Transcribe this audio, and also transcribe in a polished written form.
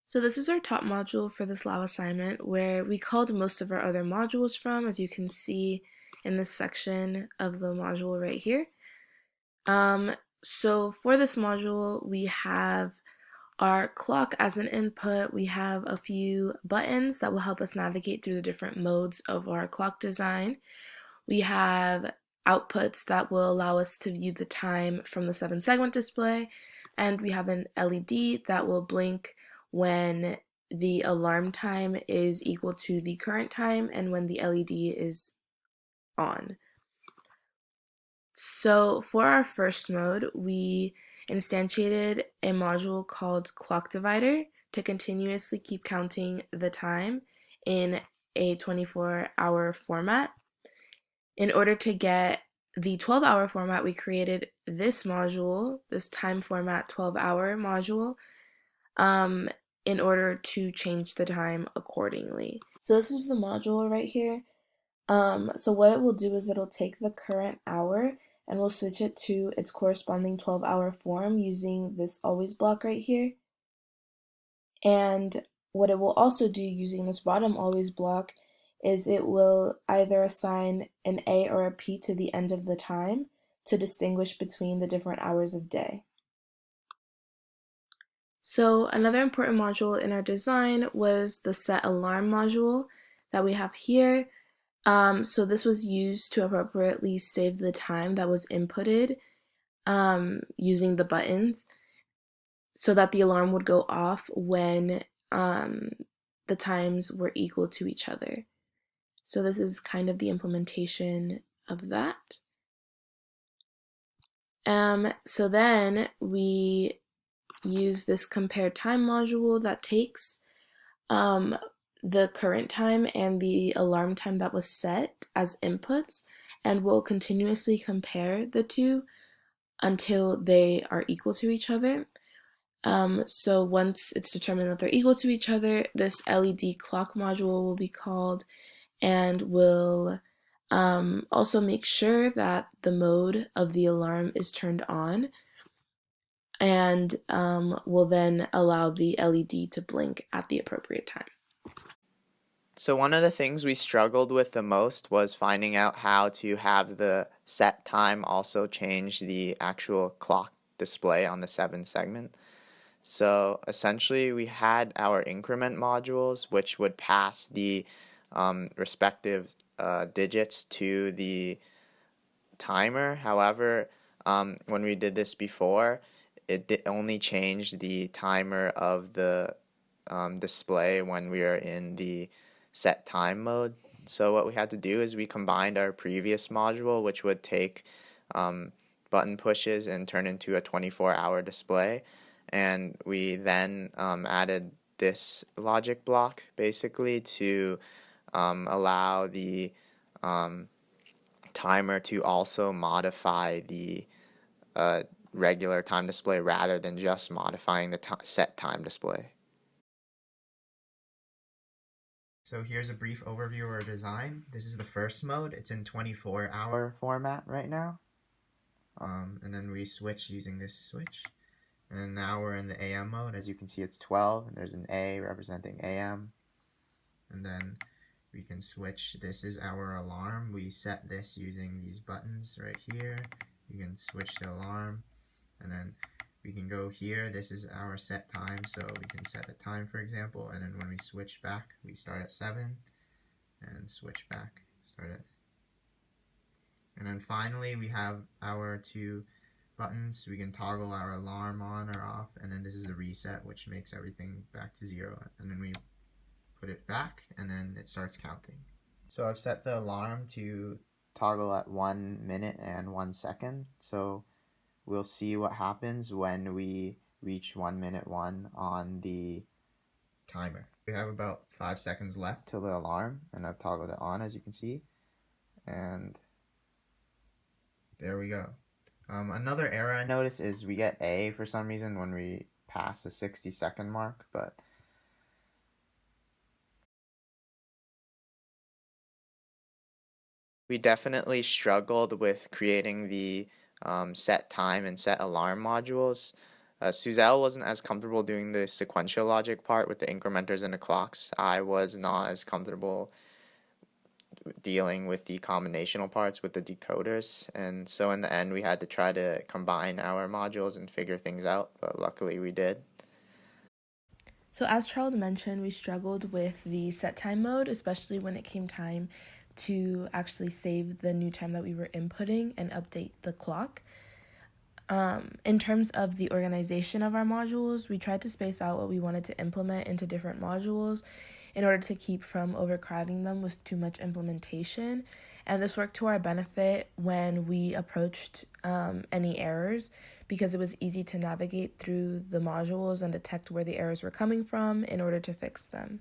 So this is our top module for this lab assignment where we called most of our other modules from, as you can see in this section of the module right here. Um, so for this module, we have our clock as an input. We have a few buttons that will help us navigate through the different modes of our clock design. We have outputs that will allow us to view the time from the 7-segment display, and we have an LED that will blink when the alarm time is equal to the current time and when the LED is on. So for our first mode, we instantiated a module called clock divider to continuously keep counting the time in a 24-hour format. In order to get the 12-hour format, we created this module, this time format 12-hour module, um, in order to change the time accordingly. So this is the module right here. So what it will do is it'll take the current hour and we'll switch it to its corresponding 12-hour form using this always block right here. And what it will also do using this bottom always block is it will either assign an A or a P to the end of the time to distinguish between the different hours of day. So another important module in our design was the set alarm module that we have here. So this was used to appropriately save the time that was inputted using the buttons so that the alarm would go off when the times were equal to each other. So this is kind of the implementation of that. So then we use this compare time module that takes the current time and the alarm time that was set as inputs and will continuously compare the two until they are equal to each other. So once it's determined that they're equal to each other, this LED clock module will be called and will also make sure that the mode of the alarm is turned on and will then allow the LED to blink at the appropriate time. So one of the things we struggled with the most was finding out how to have the set time also change the actual clock display on the 7-segment. So essentially we had our increment modules which would pass the respective digits to the timer. However, when we did this before, it only changed the timer of the display when we are in the set time mode. So what we had to do is we combined our previous module, which would take button pushes and turn into a 24-hour display, and we then added this logic block basically to allow the timer to also modify the regular time display rather than just modifying the set time display. So here's a brief overview of our design. This is the first mode. It's in 24-hour format right now. And then we switch using this switch. And now we're in the AM mode. As you can see, it's 12, and there's an A representing AM. And then we can switch. This is our alarm. We set this using these buttons right here. You can switch the alarm, and then we can go here. This is our set time, so we can set the time, for example, and then when we switch back, we start at 7 and switch back, start at. And then finally, we have our two buttons. We can toggle our alarm on or off, and then this is a reset, which makes everything back to 0. And then we put it back, and then it starts counting. So I've set the alarm to toggle at 1 minute and 1 second. So we'll see what happens when we reach 1 minute 1 on the timer. We have about 5 seconds left till the alarm, and I've toggled it on, as you can see. And there we go. Another error I noticed is we get A for some reason when we pass the 60-second mark, but we definitely struggled with creating the set time and set alarm modules. Suzelle wasn't as comfortable doing the sequential logic part with the incrementers and the clocks. I was not as comfortable dealing with the combinational parts with the decoders, and so in the end we had to try to combine our modules and figure things out, but luckily we did. So as Charles mentioned, we struggled with the set time mode, especially when it came time to actually save the new time that we were inputting and update the clock. In terms of the organization of our modules, we tried to space out what we wanted to implement into different modules in order to keep from overcrowding them with too much implementation. And this worked to our benefit when we approached any errors, because it was easy to navigate through the modules and detect where the errors were coming from in order to fix them.